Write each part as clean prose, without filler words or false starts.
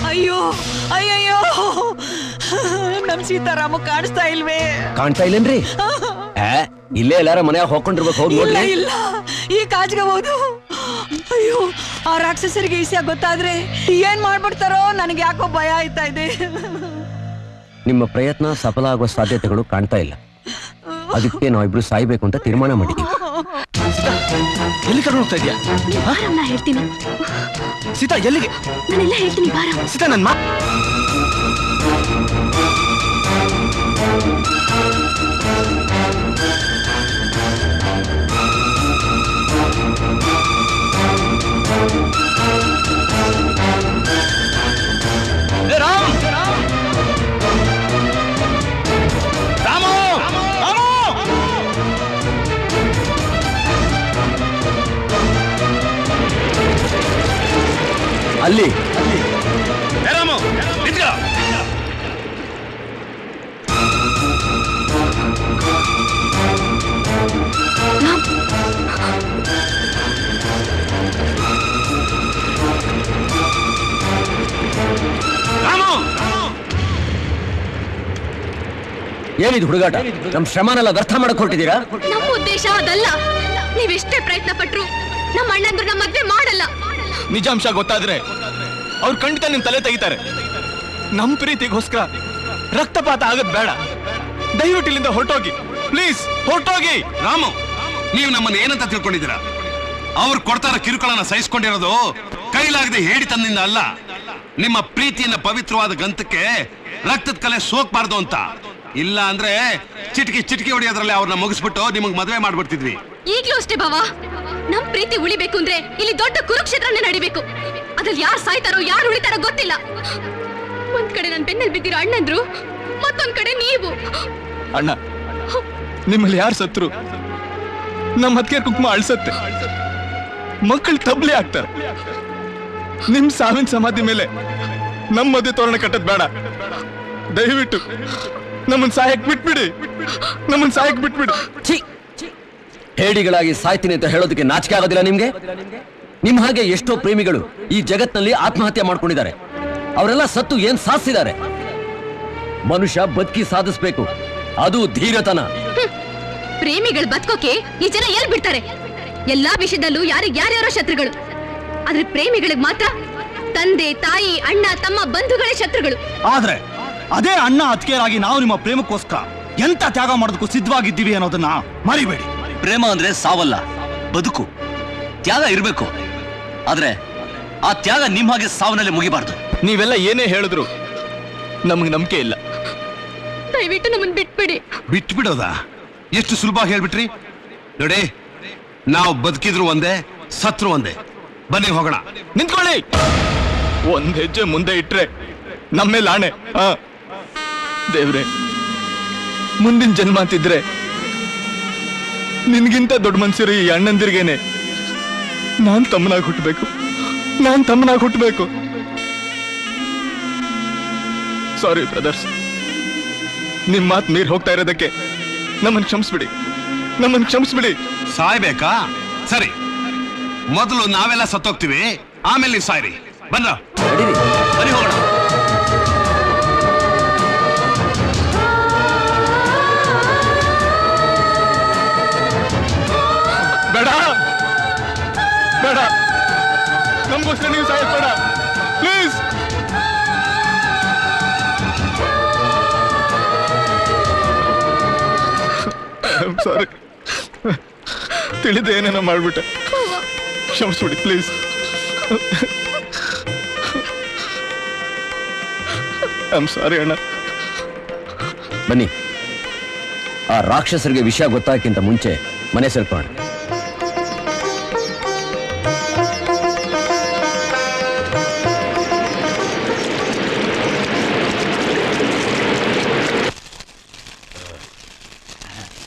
ಅಯ್ಯೋ ಅಯ್ಯಯ್ಯೋ, ನಮ್ ಸೀತಾರಾಮ ಕಾಣಿಸ್ತಾ ಇಲ್ವೇ? ಕಾಣ್ತಾ ಇಲ್ಲೇನ್ರಿ? ಇಲ್ಲೇ ಎಲ್ಲಾರ ಮನೆಯಾಗ ಹೋಗ್ಕೊಂಡಿರ್ಬೇಕು, ಹೋಗಿ ಇಲ್ಲ ನೋಡ್ರಿ. ಇಲ್ಲ, ಈ ಕಾಜ್ಗೆ ಹೋದು. ಅಯ್ಯೋ, ಆ ರಾಕ್ಷಸರಿಗೆ ಈಸ್ಯ ಗೊತ್ತಾದ್ರೆ ಏನ್ ಮಾಡ್ಬಿಡ್ತಾರೋ, ನನಗೆ ಯಾಕೋ ಭಯ ಆಯ್ತಾ ಇದೆ. ನಿಮ್ಮ ಪ್ರಯತ್ನ ಸಫಲ ಆಗುವ ಸಾಧ್ಯತೆಗಳು ಕಾಣ್ತಾ ಇಲ್ಲ. ಅದಕ್ಕೆ ನಾವಿಬ್ರು ಸಾಯ್ಬೇಕು ಅಂತ ತೀರ್ಮಾನ ಮಾಡಿದ್ದೀವಿ. ಎಲ್ಲಿ ಕರ್ಕೊಂಡು ಹೋಗ್ತಾ ಇದೀಯಾ? ನಾ ಹೇಳ್ತೀನಿ ಸೀತಾ, ಎಲ್ಲಿಗೆ? ನಾನೆಲ್ಲ ಹೇಳ್ತೀನಿ ಬಾರ. ಸೀತಾ, ನನ್ನ ಅಲ್ಲಿ ಏನಿದು ಹುಡುಗಾಟ? ನಮ್ ಶ್ರಮನೆಲ್ಲ ವ್ಯರ್ಥ ಮಾಡಕ್ ಹೊರಟಿದ್ದೀರಾ? ನಮ್ಮ ಉದ್ದೇಶ ಅದಲ್ಲ. ನೀವೆಷ್ಟೇ ಪ್ರಯತ್ನ ಪಟ್ರು ನಮ್ಮ ಅಣ್ಣಂದ್ರು ನಮ್ಮ ಮದ್ವೆ ಮಾಡಲ್ಲ. ನಿಜಾಂಶ ಗೊತ್ತಾದ್ರೆ ಅವ್ರು ಖಂಡಿತ ನಿಮ್ ತಲೆ ತೆಗಿತಾರೆ. ನಮ್ ಪ್ರೀತಿಗೋಸ್ಕರ ರಕ್ತಪಾತ ಆಗದ್ ಬೇಡ. ದಯವಿಟ್ಟು ಇಲ್ಲಿಂದ ಹೊರಟೋಗಿ, ಪ್ಲೀಸ್ ಹೊರಟೋಗಿ. ರಾಮು, ನೀವು ನಮ್ಮನ್ನ ಏನಂತ ತಿಳ್ಕೊಂಡಿದ್ದೀರಾ? ಅವ್ರು ಕೊಡ್ತಾರ ಕಿರುಕುಳನ ಸಹಿಸ್ಕೊಂಡಿರೋದು ಕೈಲಾಗದೆ ಹೇಳಿತನದಿಂದ ಅಲ್ಲ, ನಿಮ್ಮ ಪ್ರೀತಿಯನ್ನ ಪವಿತ್ರವಾದ ಗಂತಕ್ಕೆ ರಕ್ತದ ಕಲೆ ಸೋಕ್ಬಾರ್ದು ಅಂತ. ಇಲ್ಲ ಅಂದ್ರೆ ಚಿಟಿಕಿ ಹೊಡೆಯೋದ್ರಲ್ಲಿ ಅವ್ರನ್ನ ಮುಗಿಸ್ಬಿಟ್ಟು ನಿಮಗ್ ಮದುವೆ ಮಾಡ್ಬಿಡ್ತಿದ್ವಿ. ಈಗ್ಲೂ ಅಷ್ಟೇ ಬಾವಾ, ನಮ್ ಪ್ರೀತಿ ಉಳಿಬೇಕು ಅಂದ್ರೆ ಇಲ್ಲಿ ದೊಡ್ಡ ಕುರುಕ್ಷೇತ್ರನೇ ನಡಿಬೇಕು. ಅದ್ರಲ್ಲಿ ಯಾರು ಸಾಯ್ತಾರೋ ಯಾರು ಉಳಿತಾರೋ ಗೊತ್ತಿಲ್ಲ. ಒಂದ್ ಕಡೆ ನನ್ ಬೆನ್ನಲ್ಲಿ ಬಿದ್ದಿರೋ ಅಣ್ಣಂದ್ರು, ಮತ್ತೊಂದ್ ಕಡೆ ನೀವು. ಅಣ್ಣ, ನಿಮ್ಮಲ್ಲಿ ಯಾರು ಸತ್ರು ನಮ್ಮ ಹತ್ಕೆ ಕುಂಕುಮ ಅಳ್ಸತ್ತೆ, ಮಕ್ಕಳು ತಬ್ಲಿ ಆಗ್ತಾರೆ. ನಿಮ್ ಸಾವಿನ ಸಮಾಧಿ ಮೇಲೆ ನಮ್ಮ ಮದುವೆ ತೋರಣ ಕಟ್ಟದ್ ಬೇಡ. ದಯವಿಟ್ಟು ನಮ್ಮನ್ ಸಾಯಕ್ ಬಿಟ್ಬಿಡಿ, ನಮ್ಮನ್ ಸಾಯಕ್ ಬಿಟ್ಬಿಡಿ. ಹೇಡಿಗಳಾಗಿ ಸಾಯ್ತೀನಿ ಅಂತ ಹೇಳೋದಕ್ಕೆ ನಾಚಿಕೆ ಆಗೋದಿಲ್ಲ ನಿಮ್ಗೆ? ನಿಮ್ ಹಾಗೆ ಎಷ್ಟೋ ಪ್ರೇಮಿಗಳು ಈ ಜಗತ್ನಲ್ಲಿ ಆತ್ಮಹತ್ಯೆ ಮಾಡ್ಕೊಂಡಿದ್ದಾರೆ. ಅವರೆಲ್ಲ ಸತ್ತು ಏನ್ ಸಾಧಿಸಿದ್ದಾರೆ? ಮನುಷ್ಯ ಬದುಕಿ ಸಾಧಿಸ್ಬೇಕು, ಅದು ಧೀರತನ. ಪ್ರೇಮಿಗಳು ಬದುಕೋಕೆ ಈ ಜನ ಎಲ್ ಬಿಡ್ತಾರೆ? ಎಲ್ಲಾ ವಿಷಯದಲ್ಲೂ ಯಾರ್ಯಾರೋ ಶತ್ರುಗಳು. ಆದ್ರೆ ಪ್ರೇಮಿಗಳಿಗೆ ಮಾತ್ರ ತಂದೆ ತಾಯಿ ಅಣ್ಣ ತಮ್ಮ ಬಂಧುಗಳೇ ಶತ್ರುಗಳು. ಆದ್ರೆ ಅದೇ ಅಣ್ಣ ಅತ್ತಿಗೆಯರಾಗಿ ನಾವು ನಿಮ್ಮ ಪ್ರೇಮಕ್ಕೋಸ್ಕರ ಎಂತ ತ್ಯಾಗ ಮಾಡೋದಕ್ಕೂ ಸಿದ್ಧವಾಗಿದ್ದೀವಿ ಅನ್ನೋದನ್ನ ಮರಿಬೇಡಿ. ಪ್ರೇಮ ಅಂದ್ರೆ ಸಾವಲ್ಲ, ಬದುಕು. ತ್ಯಾಗ ಇರ್ಬೇಕು, ಆದ್ರೆ ಆ ತ್ಯಾಗ ನಿಮ್ ಹಾಗೆ ಸಾವನಲ್ಲಿ ಮುಗಿಬಾರ್ದು. ನೀವೆಲ್ಲ ಏನೇ ಹೇಳಿದ್ರು ನಮಗೆ ನಂಬಿಕೆ ಇಲ್ಲ. ದಯವಿಟ್ಟು ನಮ್ಮನ್ನ ಬಿಟ್ಬಿಡಿ. ಬಿಟ್ಬಿಡೋದಾ? ಎಷ್ಟು ಸುಲಭ ಹೇಳ್ಬಿಟ್ರಿ ನೋಡಿ. ನಾವು ಬದುಕಿದ್ರು ಒಂದೇ, ಸತ್ರು ಒಂದೇ. ಬನ್ನಿ ಹೋಗೋಣ. ನಿಂತ್ಕೊಳ್ಳಿ. ಒಂದ್ ಹೆಜ್ಜೆ ಮುಂದೆ ಇಟ್ರೆ ನಮ್ಮೇಲೆ ಆಣೆ. ದೇವ್ರೆ, ಮುಂದಿನ ಜನ್ಮ ಅಂತಿದ್ರೆ ನಿನ್ಗಿಂತ ದೊಡ್ಡ ಮನ್ಸಿರೋ ಈ ಅಣ್ಣಂದಿರ್ಗೇನೆ ನಾನ್ ತಮ್ಮನಾಗಿ ಹುಟ್ಟಬೇಕು. ಸಾರಿ ಬ್ರದರ್ಸ್, ನಿಮ್ ಮಾತು ಮೀರ್ ಹೋಗ್ತಾ ಇರೋದಕ್ಕೆ ನಮ್ಮನ್ನು ಕ್ಷಮಿಸ್ಬಿಡಿ. ಸಾಯ್ಬೇಕಾ? ಸರಿ, ಮೊದಲು ನಾವೆಲ್ಲ ಸತ್ತೋಗ್ತೀವಿ, ಆಮೇಲೆ ನೀವು ಸಾಯ್ರಿ. ಬನ್ನಿ ಹೋಗೋಣ. ಬೇಡ, ನಮಗೋಸ್ಕರ ನೀವು ಸಾಯೋದು ಬೇಡ, ಪ್ಲೀಸ್. ಸಾರಿ, ತಿಳಿದ ಏನೇನೋ ಮಾಡ್ಬಿಟ್ಟೆ, ಕ್ಷಮಿಸ್ಬಿಡಿ ಪ್ಲೀಸ್. ಐ ಸಾರಿ ಅಣ್ಣ. ಬನ್ನಿ, ಆ ರಾಕ್ಷಸರಿಗೆ ವಿಷಯ ಗೊತ್ತಾಗಕ್ಕಿಂತ ಮುಂಚೆ ಮನೆ ಸೇರ್ಕೊಳ್ಳೋಣ.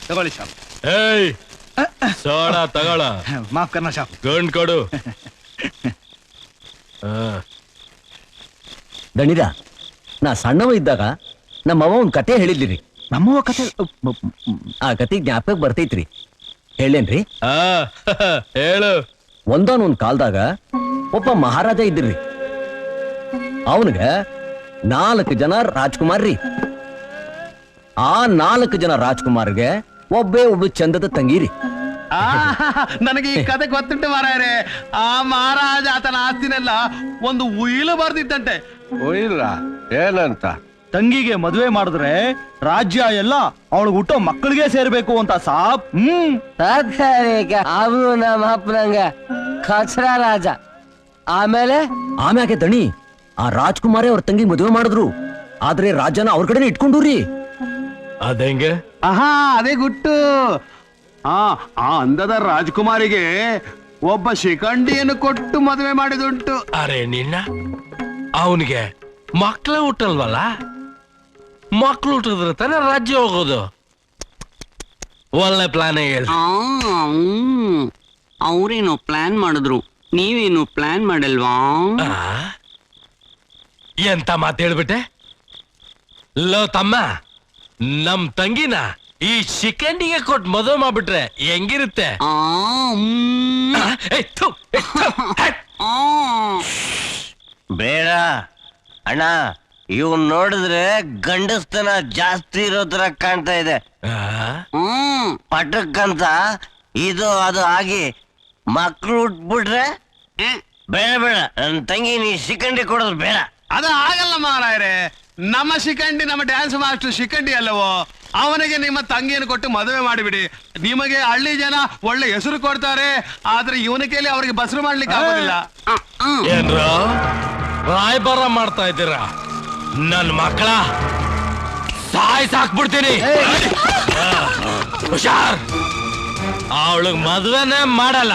ತಗೊಳ್ಳಿ ಶಾಪ್. ಏಯ್ ಸೋಡಾ ತಗೊಳ. ಮಾಫ್ ಕರ್ನಾ ಶಾಪ್. ಗಂಡ್ ಕೊಡು. ದಣಿದ, ನಾ ಸಣ್ಣವ ಇದ್ದಾಗ ನಮ್ಮವ್ವ ಒಂದ್ ಕತೆ ಹೇಳಿದ್ರಿ. ನಮ್ಮವ್ವ ಕತೆ? ಆ ಕತೆ ಜ್ಞಾಪಕ ಬರ್ತೈತ್ರಿ, ಹೇಳೇನ್ರಿ? ಹೇಳು. ಒಂದಾನೊಂದ್ ಕಾಲದಾಗ ಒಬ್ಬ ಮಹಾರಾಜ ಇದ್ದಿರ್ರಿ. ಅವನಿಗ 4 ಜನ ರಾಜ್ಕುಮಾರ್ರಿ. ಆ 4 ಜನ ರಾಜ್ಕುಮಾರ್ಗೆ ಒಬ್ಬ ಚಂದದ ತಂಗಿರಿ. ನನಗೆ ಈ ಕತೆ ಗೊತ್ತುಂಟು ಮಾರಾಯರೆ. ಆ ಮಹಾರಾಜ ಆತನ ಆಸ್ತಿನೆಲ್ಲ ಒಂದು ಉಯಿಲು ಬರ್ದಿದ್ದಂತೆ. ಇಲ್ಲ ಏನಂತ? ತಂಗಿಗೆ ಮದುವೆ ಮಾಡಿದ್ರೆ ರಾಜ್ಯ ಎಲ್ಲ ಅವಳು ಹುಟ್ಟೋ ಮಕ್ಕಳಿಗೆ ಸೇರ್ಬೇಕು ಅಂತ ಸಾಬ್. ಅವನು ನಮ್ಮ ಅಪ್ಪನಂಗ ಕಚರ ರಾಜ. ಆಮ್ಯಾಗೆ ದಣಿ ಆ ರಾಜ್ಕುಮಾರೇ ಅವ್ರ ತಂಗಿ ಮದುವೆ ಮಾಡಿದ್ರು. ಆದ್ರೆ ರಾಜನ ಅವ್ರ ಕಡೆನೆ ಇಟ್ಕೊಂಡ್ರಿ. ಅದೇಂಗೆ? ಆಹಾ, ಅದೇ ಗುಟ್ಟು. ಆ ಅಂದದ ರಾಜ್ಕುಮಾರಿಗೆ ಒಬ್ಬ ಶಿಖಂಡಿಯನ್ನು ಕೊಟ್ಟು ಮದುವೆ ಮಾಡಿದುಂಟು. ಅರೆ ನಿನ್ನ ಅವನಿಗೆ ಮಕ್ಳು ಹುಟ್ಟಲ್ವಲ್ಲ? ಮಕ್ಳು ಹುಟ್ಟಿದ್ರೆ ತಾನೇ ರಾಜ್ಯ ಹೋಗೋದು. ಒಳ್ಳೆ ಪ್ಲಾನ್ ಹೇಳಿ. ಅವ್ರೇನು ಪ್ಲಾನ್ ಮಾಡಿದ್ರು, ನೀವೇನು ಪ್ಲಾನ್ ಮಾಡಲ್ವಾ? ಎಂತ ಮಾತು ಹೇಳ್ಬಿಟ್ಟೆ? ಲೋ ತಮ್ಮ, ನಮ್ ತಂಗಿನ ಈ ಶಿಖಂಡಿಗೆ ಕೊಟ್ಟು ಮದುವೆ ಮಾಡ್ಬಿಟ್ರೆ ಹೆಂಗಿರುತ್ತೆ? ಬೇಡ ಅಣ್ಣ, ಇವ್ ನೋಡಿದ್ರೆ ಗಂಡಸ್ತನ ಜಾಸ್ತಿ ಇರೋ ತರ ಕಾಣ್ತಾ ಇದೆ. ಪಟಕ್ಕಂತ ಇದು ಅದು ಆಗಿ ಮಕ್ಳು ಹುಟ್ಬಿಟ್ರೆ ಬೇಡ ಬೇಡ. ನನ್ ತಂಗಿ ನೀ ಶಿಖಂಡಿ ಕೊಡೋದು ಬೇಡ. ಅದು ಆಗಲ್ಲ ಮಾರಾಯರೆ. ನಮ್ಮ ಶಿಖಂಡಿ ನಮ್ಮ ಡ್ಯಾನ್ಸ್ ಮಾಸ್ಟರ್ ಶಿಖಂಡಿ ಅಲ್ಲವೋ, ಅವನಿಗೆ ನಿಮ್ಮ ತಂಗಿಯನ್ನು ಕೊಟ್ಟು ಮದುವೆ ಮಾಡಿಬಿಡಿ. ನಿಮಗೆ ಹಳ್ಳಿ ಜನ ಒಳ್ಳೆ ಹೆಸರು ಕೊಡ್ತಾರೆ. ಆದ್ರೆ ಇವನ ಕೈಲಿ ಅವ್ರಿಗೆ ಬಸರು ಮಾಡ್ಲಿಕ್ಕೆ ಆಗೋದಿಲ್ಲ. ಏನ್ರ ರಾಯಬಾರ ಮಾಡ್ತಾ ಇದ್ದೀರಾ? ನನ್ ಮಕ್ಕಳ ಸಾಕ್ಬಿಡ್ತೀನಿ. ಹುಷಾರ್, ಅವಳಿಗೆ ಮದುವೆನೇ ಮಾಡಲ್ಲ.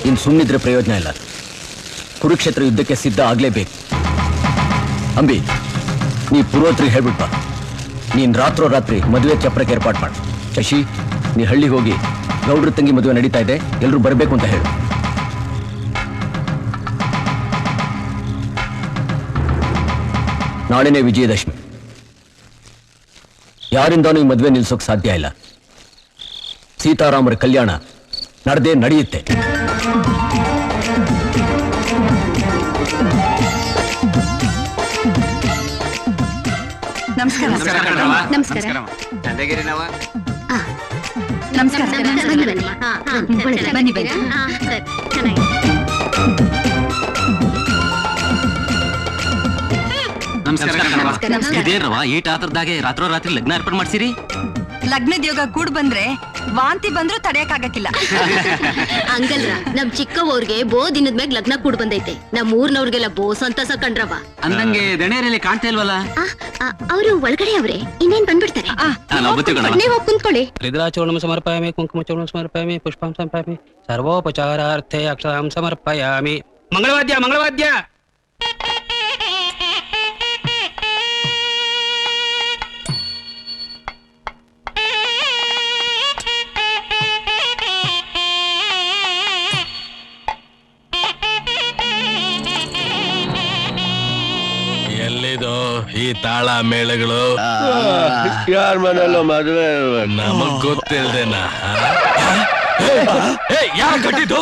ಇನ್ ಸುಮ್ಮನಿದ್ರೆ ಪ್ರಯೋಜನ ಇಲ್ಲ. ಕುರುಕ್ಷೇತ್ರ ಯುದ್ಧಕ್ಕೆ ಸಿದ್ಧ ಆಗ್ಲೇಬೇಕು. ಅಂಬಿ, ನೀ ಪುರೋತ್ರಿಗೆ ಹೇಳ್ಬಿಟ್ಟ. ನೀನ್ ರಾತ್ರಿ ಮದುವೆ ಚಪ್ರಕ್ಕೆ ಏರ್ಪಾಟ್ ಮಾಡು. ಶಶಿ, ನೀ ಹಳ್ಳಿಗೆ ಹೋಗಿ ಗೌಡ್ರ ತಂಗಿ ಮದುವೆ ನಡೀತಾ ಇದೆ, ಎಲ್ರು ಬರ್ಬೇಕು ಅಂತ ಹೇಳು. ನಾಳೆನೇ ವಿಜಯದಶಮಿ. ಯಾರಿಂದಾನೂ ಈ ಮದುವೆ ನಿಲ್ಸೋಕ್ ಸಾಧ್ಯ ಇಲ್ಲ. ಸೀತಾರಾಮರ ಕಲ್ಯಾಣ ನಡೆದೇ ನಡೆಯುತ್ತೆ. ನಮಸ್ಕಾರ. ನಮಸ್ಕಾರ. ಬನ್ನಿ ಬನ್ನಿ. ಇದೇನವ ಈಟ ಆತರದಾಗೆ ರಾತ್ರೋರಾತ್ರಿ ಲಗ್ನ ಏರ್ಪಾಡು ಮಾಡ್ಸಿರಿ? ಲಗ್ನದ ಯೋಗ ಕೂಡ್ ಬಂದ್ರೆ ವಾಂತಿ ಬಂದ್ರು ತಡೆಯಕ್ಕಾಗಕ್ಕಿಲ್ಲ. ಹಂಗಲ್ರ, ನಮ್ ಚಿಕ್ಕವ್ರಿಗೆ ಬೋ ದಿನದ ಮ್ಯಾಗ ಲಗ್ನ ಕೂಡ್ ಬಂದೈತೆ. ನಮ್ ಊರ್ನವ್ರಿಗೆಲ್ಲ ಬೋ ಸಂತಸ ಕಂಡ್ರವ. ಅಂದಂಗೆ ದಣಿಯರಲ್ಲಿ ಕಾಣ್ತಾ ಇಲ್ವಲ್ಲ? ಅವರು ಒಳಗಡೆ ಅವ್ರೆ, ಇನ್ನೇನ್ ಬಂದ್ಬಿಡ್ತಾರೆ. ನೀವು ಹೋಗಿ ಕುಂತ್ಕೊಳ್ಳಿ. ಹೃದ್ರಾಚೂರ್ಣಂ ಸಮರ್ಪಯಾಮಿ, ಕುಂಕುಮಚೂರ್ಣಂ ಸಮರ್ಪಯಾಮಿ, ಪುಷ್ಪಂ ಸಮರ್ಪಯಾಮಿ, ಸರ್ವೋಪಚಾರಾರ್ಥೇ ಅಕ್ಷರಂ ಸಮರ್ಪಯಾಮಿ. ಮಂಗಳವಾದ್ಯ ಮಂಗಳವಾದ್ಯ. ಎಲ್ಲಿದು ಈ ತಾಳ ಮೇಳಗಳು? ಯಾರ ಮನೆಯಲ್ಲೋ ಮದುವೆ ನಮಗ್ ಗೊತ್ತಿಲ್ದೇನಾ? ಯಾರು ಕಟ್ಟಿದ್ದು?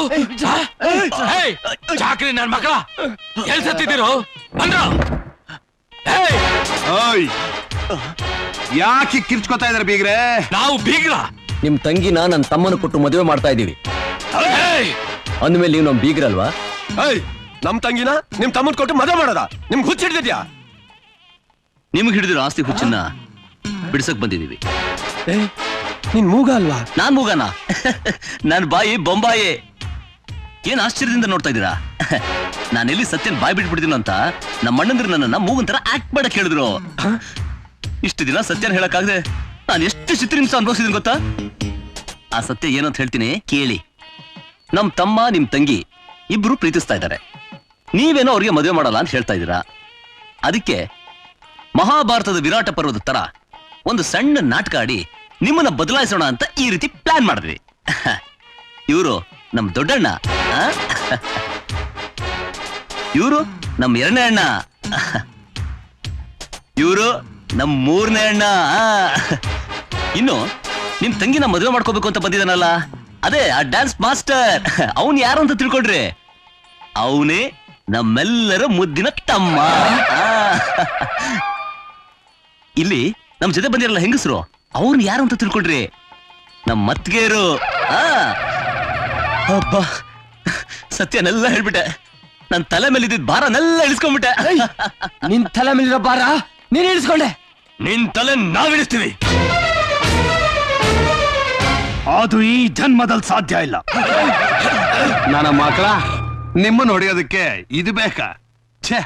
ಚಾಕ್ರಿ ನನ್ ಮಕ್ಕಳ ಎಲ್ ಸತ್ತಿದ್ದೀರೋ? ಬಂದ್ರ ಯಾಕೆ ಕಿರ್ಚ್ಕೊತಾ ಇದಾರೆ ಬೀಗ್ರೆ? ನಾವು ಬೀಗ್ರ? ನಿಮ್ ತಂಗಿನ ನನ್ನ ತಮ್ಮನ ಕೊಟ್ಟು ಮದುವೆ ಮಾಡ್ತಾ ಇದೀವಿ. ಅಂದ್ಮೇಲೆ ನೀವು ನಮ್ ಬೀಗ್ರಲ್ವಾ? ನಮ್ ತಂಗಿನ ನಿಮ್ ತಮ್ಮನ್ ಕೊಟ್ಟು ಮದುವೆ ಮಾಡೋದ? ನಿಮ್ಗೆ ಹುಚ್ಚ ಹಿಡಿದಿದ್ಯಾ? ನಿಮ್ಗೆ ಹಿಡಿದಿರೋ ಆಸ್ತಿ ಹುಚ್ಚನ್ನ ಬಿಡ್ಸಕ್ ಬಂದಿದೀವಿ. ನಿನ್ ಮೂಗ ಅಲ್ವಾ? ನಾನ್ ಮೂಗನ? ನನ್ ಬಾಯಿ ಬೊಂಬಾಯಿ. ಏನ್ ಆಶ್ಚರ್ಯದಿಂದ ನೋಡ್ತಾ ಇದ್ದೀರಾ? ನಾನೆಲ್ಲಿ ಸತ್ಯನ್ ಬಾಯ್ ಬಿಟ್ಬಿಡ್ತೀನೋ ಅಂತ ನಮ್ಮ ಅಣ್ಣಂದ್ರು ನನ್ನನ್ನ ಮೂಗಂತರ ಆಕ್ಟ್ ಮಾಡಕ್ ಹೇಳಿದ್ರು. ಇಷ್ಟು ದಿನ ಸತ್ಯನ್ ಹೇಳಕ್ಕಾಗದೆ ನಾನು ಎಷ್ಟು ಚಿತ್ರಹಿಂಸೆ ಅನುಭವಿಸಿದೀನಿ ಗೊತ್ತಾ? ಆ ಸತ್ಯ ಏನಂತ ಹೇಳ್ತೀನಿ ಕೇಳಿ. ನಮ್ ತಮ್ಮ ನಿಮ್ ತಂಗಿ ಇಬ್ರು ಪ್ರೀತಿಸ್ತಾ ಇದ್ದಾರೆ. ನೀವೇನೋ ಅವ್ರಿಗೆ ಮದುವೆ ಮಾಡಲ್ಲ ಅಂತ ಹೇಳ್ತಾ ಇದ್ದೀರಾ. ಅದಕ್ಕೆ ಮಹಾಭಾರತದ ವಿರಾಟ ಪರ್ವದ ತರ ಒಂದು ಸಣ್ಣ ನಾಟಕ ಆಡಿ ನಿಮ್ಮನ್ನ ಬದಲಾಯಿಸೋಣ ಅಂತ ಈ ರೀತಿ ಪ್ಲಾನ್ ಮಾಡಿದ್ವಿ. ಇವರು ನಮ್ ದೊಡ್ಡಣ್ಣ, ಇವರು ನಮ್ ಎರಡನೇ ಅಣ್ಣ, ಇವರು ನಮ್ ಮೂರನೇ ಅಣ್ಣ. ಇನ್ನು ನಿಮ್ ತಂಗಿನ ಮದುವೆ ಮಾಡ್ಕೋಬೇಕು ಅಂತ ಬಂದಿದ್ದಾನಲ್ಲ, ಅದೇ ಆ ಡ್ಯಾನ್ಸ್ ಮಾಸ್ಟರ್, ಅವನ್ ಯಾರು ಅಂತ ತಿಳ್ಕೊಡ್ರಿ. ಅವನೇ ನಮ್ಮೆಲ್ಲರ ಮುದ್ದಿನ ತಮ್ಮ. ಇಲ್ಲಿ ನಮ್ ಜೊತೆ ಬಂದಿರಲ್ಲ ಹೆಂಗಸರು, ಅವ್ರನ್ನ ಯಾರು ಅಂತ ತಿಳ್ಕೊಡ್ರಿ. ನಮ್ ಮತ್ಗೇರು. ಅಬ್ಬಾ, ಸತ್ಯನೆಲ್ಲ ಹೇಳ್ಬಿಟ್ಟೆ. ನನ್ ತಲೆ ಮೇಲೆ ಇದ್ದಿದ್ ಭಾರನೆಲ್ಲ ಇಳಿಸ್ಕೊಂಡ್ಬಿಟ್ಟೆ. ನಿನ್ ತಲೆ ಮೇಲಿರೋ ಭಾರ ನೀನ್ ಇಳಿಸ್ಕೊಂಡೆ. ನಿನ್ ತಲೆ ನಾವ್ ಇಳಿಸ್ತೀವಿ. ಅದು ಈ ಜನ್ಮದಲ್ಲಿ ಸಾಧ್ಯ ಇಲ್ಲ. ನನ್ನ ಮಕ್ಕಳ, ನಿಮ್ಮನ್ನು ಹೊಡೆಯೋದಕ್ಕೆ ಇದು ಬೇಕಾ? ಛೇ,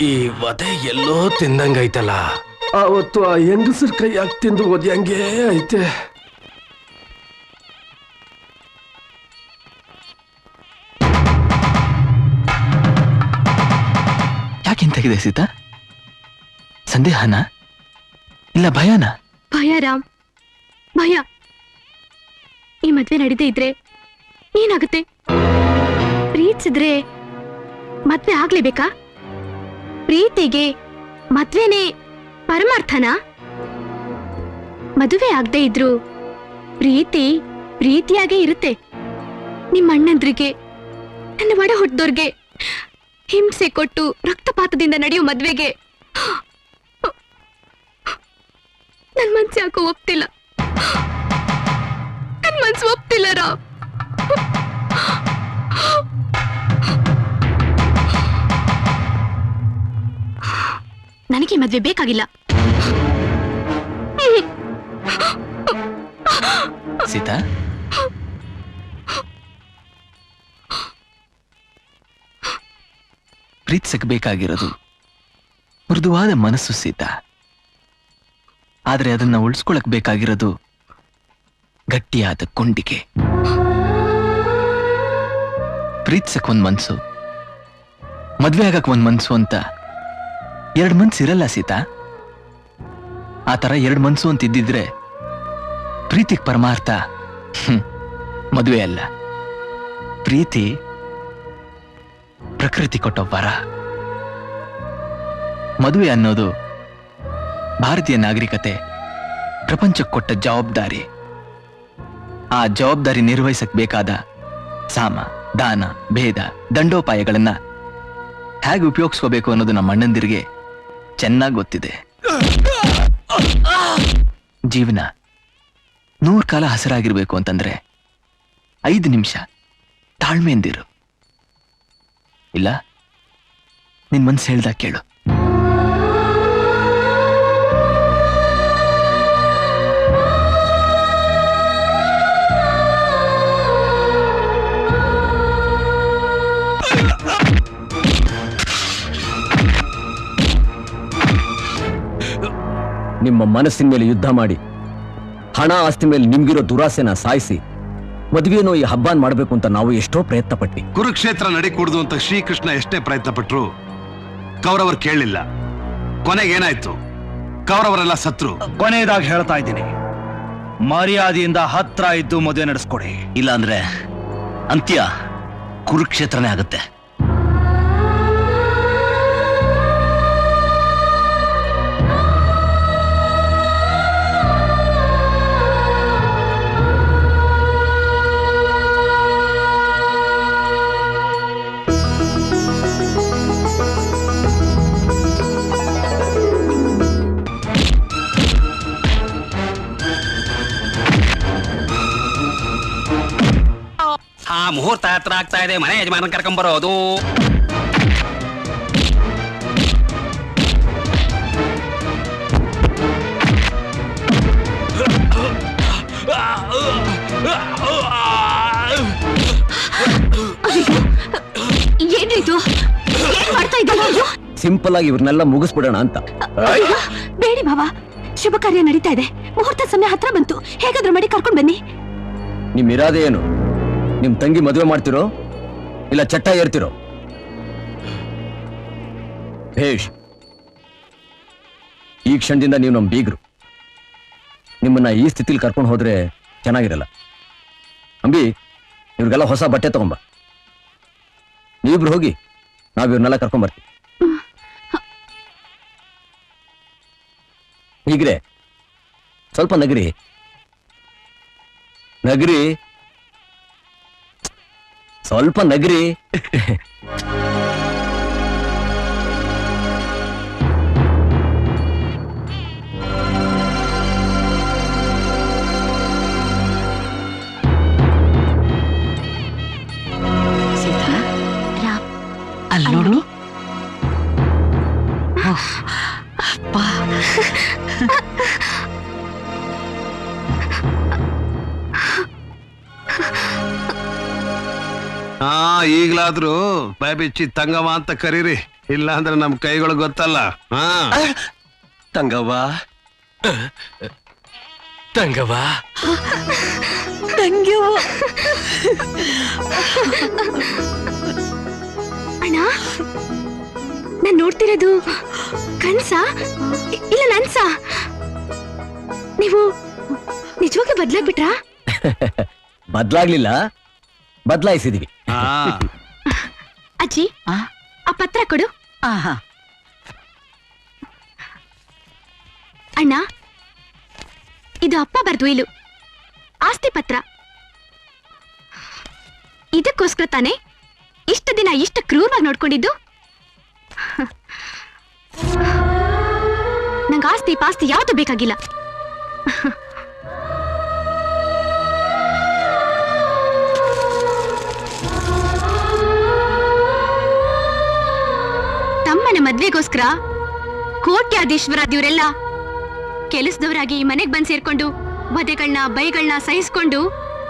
ಈ ವಧೆ ಎಲ್ಲೋ ತಿಂದಂಗೈತಲ್ಲ. ಅವತ್ತು ಆ ಹೆಂಗಸರ್ ಕೈಯಾಗ ತಿಂದು ಓದ್ಯಂಗೆ ಐತೆ. ಯಾಕೆಂತಾಗಿದೆ ಸೀತಾ? ಸಂದೇಹನ ಇಲ್ಲ ಭಯನ? ಭಯ ರಾಮ್, ಭಯ. ಈ ಮದ್ವೆ ನಡೀದೇ ಇದ್ರೆ ಏನಾಗುತ್ತೆ? ಪ್ರೀತಿಸಿದ್ರೆ ಮದ್ವೆ ಆಗ್ಲೇಬೇಕಾ? ಪ್ರೀತಿಗೆ ಮದ್ವೆನೇ ಪರಮಾರ್ಥನಾ? ಮದುವೆ ಆಗದೆ ಇದ್ರು ಪ್ರೀತಿ ಪ್ರೀತಿಯಾಗೇ ಇರುತ್ತೆ. ನಿಮ್ಮ ಅಣ್ಣಂದ್ರಿಗೆ, ನನ್ನ ಒಡ ಹುಟ್ಟಿದವ್ರಿಗೆ ಹಿಂಸೆ ಕೊಟ್ಟು ರಕ್ತಪಾತದಿಂದ ನಡೆಯೋ ಮದ್ವೆಗೆ ನನ್ ಮನ್ಸು ಯಾಕೋ ಒಪ್ತಿಲ್ಲ. ನನ್ ಮನ್ಸು ಒಪ್ತಿಲ್ಲ ರಾಮ್. ನನಗೆ ಮದ್ವೆ ಬೇಕಾಗಿಲ್ಲ. ಸೀತಾ, ಪ್ರೀತಿಸಕ್ ಬೇಕಾಗಿರೋದು ಮೃದುವಾದ ಮನಸ್ಸು ಸೀತಾ. ಆದ್ರೆ ಅದನ್ನ ಉಳಿಸ್ಕೊಳಕ್ ಬೇಕಾಗಿರೋದು ಗಟ್ಟಿಯಾದ ಕೊಂಡಿಗೆ. ಪ್ರೀತಿಸಕ್ ಒಂದ್ ಮನ್ಸು, ಮದ್ವೆ ಆಗಕ್ ಒಂದ್ ಮನ್ಸು ಅಂತ ಎರಡ್ ಮನ್ಸು ಇರಲ್ಲ ಸೀತಾ. ಆ ತರ ಎರಡ್ ಮನ್ಸು ಅಂತ ಇದ್ದಿದ್ರೆ ಪ್ರೀತಿಗ್ ಪರಮಾರ್ಥ ಮದುವೆ ಅಲ್ಲ. ಪ್ರೀತಿ ಪ್ರಕೃತಿ ಕೊಟ್ಟ ವರ. ಮದುವೆ ಅನ್ನೋದು ಭಾರತೀಯ ನಾಗರಿಕತೆ ಪ್ರಪಂಚಕ್ಕೆ ಕೊಟ್ಟ ಜವಾಬ್ದಾರಿ. ಆ ಜವಾಬ್ದಾರಿ ನಿರ್ವಹಿಸಕ್ ಬೇಕಾದ ಸಾಮ, ದಾನ, ಭೇದ, ದಂಡೋಪಾಯಗಳನ್ನ ಹೇಗೆ ಉಪಯೋಗಿಸ್ಕೋಬೇಕು ಅನ್ನೋದು ನಮ್ಮ ಅಣ್ಣಂದಿರಿಗೆ ಚೆನ್ನಾಗಿ ಗೊತ್ತಿದೆ. ಜೀವನ 100 ಕಾಲ ಹಸರಾಗಿರ್ಬೇಕು ಅಂತಂದ್ರೆ 5 ನಿಮಿಷ ತಾಳ್ಮೆಯಿಂದಿರು. ಇಲ್ಲ, ನಿನ್ ಮನ್ಸು ಹೇಳ್ದಾಗ ಕೇಳು. ನಿಮ್ಮ ಮನಸ್ಸಿನ ಮೇಲೆ ಯುದ್ಧ ಮಾಡಿ, ಹಣ ಆಸ್ತಿ ಮೇಲೆ ನಿಮ್ಗಿರೋ ದುರಾಸೆನ ಸಾಯಿಸಿ ಮದುವೆನೋ ಈ ಹಬ್ಬಾನ್ ಮಾಡ್ಬೇಕು ಅಂತ ನಾವು ಎಷ್ಟೋ ಪ್ರಯತ್ನ ಪಟ್ವಿ. ಕುರುಕ್ಷೇತ್ರ ನಡಿ ಕೂಡ್ದು ಅಂತ ಶ್ರೀಕೃಷ್ಣ ಎಷ್ಟೇ ಪ್ರಯತ್ನ ಪಟ್ರು ಕೌರವರು ಕೇಳಲಿಲ್ಲ. ಕೊನೆಗೇನಾಯ್ತು? ಕೌರವರೆಲ್ಲ ಸತ್ರು. ಕೊನೆಯದಾಗಿ ಹೇಳ್ತಾ ಇದ್ದೀನಿ, ಮರ್ಯಾದೆಯಿಂದ ಹತ್ರ ಇದ್ದು ಮದುವೆ ನಡೆಸ್ಕೊಡಿ. ಇಲ್ಲ ಅಂದ್ರೆ ಅಂತ್ಯ ಕುರುಕ್ಷೇತ್ರನೇ ಆಗುತ್ತೆ. ಮುಹೂರ್ತ ಹತ್ರ ಆಗ್ತಾ ಇದೆ. ಮನೆ ಯಜಮಾನ ಕರ್ಕೊಂಬರೋದು. ಸಿಂಪಲ್ ಆಗಿ ಇವ್ರನ್ನೆಲ್ಲ ಮುಗಿಸ್ಬಿಡೋಣ ಅಂತ. ಬೇಡಿ ಭಾವ, ಶುಭ ಕಾರ್ಯ ನಡೀತಾ ಇದೆ, ಮುಹೂರ್ತ ಸಮಯ ಹತ್ರ ಬಂತು, ಹೇಗಾದ್ರೂ ಮಾಡಿ ಕರ್ಕೊಂಡ್ ಬನ್ನಿ. ನಿಮ್ ಇರಾದೆ ಏನು? ನಿಮ್ ತಂಗಿ ಮದುವೆ ಮಾಡ್ತಿರೋ ಇಲ್ಲ ಚಟ್ಟ ಏರ್ತಿರೋ? ಭೇಷ್, ಈ ಕ್ಷಣದಿಂದ ನೀವು ನಮ್ ಬೀಗ್ರು. ನಿಮ್ಮನ್ನ ಈ ಸ್ಥಿತಿಲಿ ಕರ್ಕೊಂಡು ಹೋದ್ರೆ ಚೆನ್ನಾಗಿರಲ್ಲ. ಅಂಬಿ, ಇವ್ರಿಗೆಲ್ಲ ಹೊಸ ಬಟ್ಟೆ ತಗೊಂಬ. ನೀವಿಬ್ರು ಹೋಗಿ, ನಾವ್ ಇವ್ರನ್ನೆಲ್ಲ ಕರ್ಕೊಂಡ್ ಬರ್ತೀವಿ. ಹೀಗ್ರೆ ಸ್ವಲ್ಪ ನಗರಿ ನಗರಿ, ಸ್ವಲ್ಪ ನಗರಿ. ಅಲ್ಲಿ ನೋಡು. ಈಗ್ಲಾದ್ರೂ ಬಾಯ್ ಬಿಚ್ಚಿ ತಂಗವ್ವ ಅಂತ ಕರೀರಿ, ಇಲ್ಲ ಅಂದ್ರೆ ನಮ್ ಕೈಗಳು ಗೊತ್ತಲ್ಲ. ತಂಗವ್ವ, ತಂಗವ್ವ, ತಂಗ್ಯವ್ವ. ಅಣ್ಣ, ನಾನ್ ನೋಡ್ತಿರೋದು ಕನ್ಸ ಇಲ್ಲ ನನ್ಸ? ನೀವು ನಿಜವಾಗ್ಲೂ ಬದ್ಲಾಗ್ಬಿಟ್ರಾ? ಬದ್ಲಾಗ್ಲಿಲ್ಲ, ಬದ್ಲಾಯಿಸಿದೀವಿ. ಅಜ್ಜಿ, ಆ ಪತ್ರ ಕೊಡು. ಅಣ್ಣ, ಇದು ಅಪ್ಪ ಬರ್ದು ಇಲು ಆಸ್ತಿ ಪತ್ರ. ಇದಕ್ಕೋಸ್ಕರ ತಾನೆ ಇಷ್ಟು ದಿನ ಇಷ್ಟು ಕ್ರೂರವಾಗಿ ನೋಡ್ಕೊಂಡಿದ್ದು. ನಂಗೆ ಆಸ್ತಿ ಪಾಸ್ತಿ ಯಾವುದು ಬೇಕಾಗಿಲ್ಲ. ತಮ್ಮನ ಮದ್ವೆಗೋಸ್ಕರ ಕೋಟ್ಯಾಧೀಶ್ವರಾದಿಯವರೆಲ್ಲ ಕೆಲಸದವರಾಗಿ ಈ ಮನೆಗ್ ಬಂದ್ ಸೇರ್ಕೊಂಡು ವಧೆಗಳನ್ನ ಬೈಗಳನ್ನ ಸಹಿಸ್ಕೊಂಡು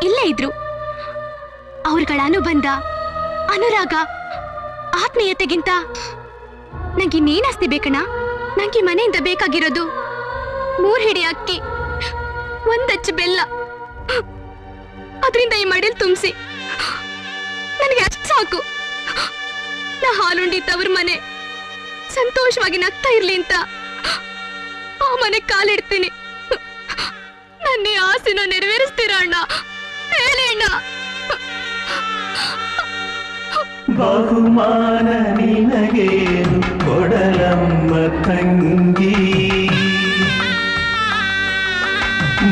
ಇಲ್ಲೇ ಇದ್ರು. ಅವ್ರಗಳ ಅನುಬಂಧ, ಅನುರಾಗ, ಆತ್ಮೀಯತೆಗಿಂತ ನಂಗಿನ್ನೇನ್ ಆಸ್ತಿ ಬೇಕಣ್ಣ? ನಂಗೆ ಮನೆಯಿಂದ ಬೇಕಾಗಿರೋದು 3 ಹಿಡಿ ಅಕ್ಕಿ, 1 ಅಚ್ಚು ಬೆಲ್ಲ. ಅದರಿಂದ ಈ ಮಡಿಲ್ ತುಂಬಿಸಿ ನನಗೆ ಅಷ್ಟು ಸಾಕು. ನಾ ಹಾಲುಂಡಿ ತವ್ರ ಮನೆ ಸಂತೋಷವಾಗಿ ನಗ್ತಾ ಇರ್ಲಿ ಅಂತ ಆ ಮನೆ ಕಾಲಿಡ್ತೀನಿ. ನನ್ನ ಈ ಆಸೆನ ನೆರವೇರಿಸ್ತೀರ ಅಣ್ಣ? ಹೇಳಿ ಅಣ್ಣ. ಬಹುಮಾನ ನಿನಗೇನು ಕೊಡಲಮ್ಮ ತಂಗಿ,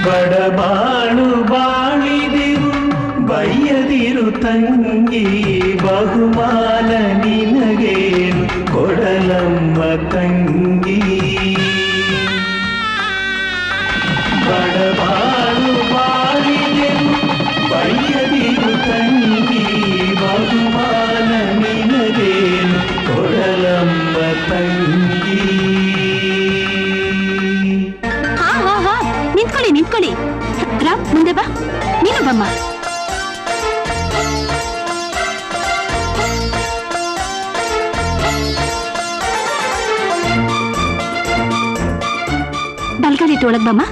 ಬಡಬಾಳು ಬಾಳಿದಿರು ಬಯ್ಯದಿರು ತಂಗಿ. ಬಹುಮಾನ ನಿನಗೇನು ಕೊಡಲಮ್ಮ ತಂಗಿ, ಬಡಬಾಳು ಬಾಳಿದಿರು ಬಯ್ಯದಿರು ತಂಗಿ. ಬಹುಮಾನ ನಿನಗೇನು ಕೊಡಲಮ್ಮ ತಂಗಿ. ನಿಂತ್ಕೊಳ್ಳಿ ನಿಂತ್ಕೊಳ್ಳಿ. ರಾಮ್, ಮುಂದೆ ಬಾ. ನೀನು ಬಮ್ಮ. ಬಲ್ಗಾಲಿಟ್ಟು ಒಳಗ್ ಬಮ್ಮ.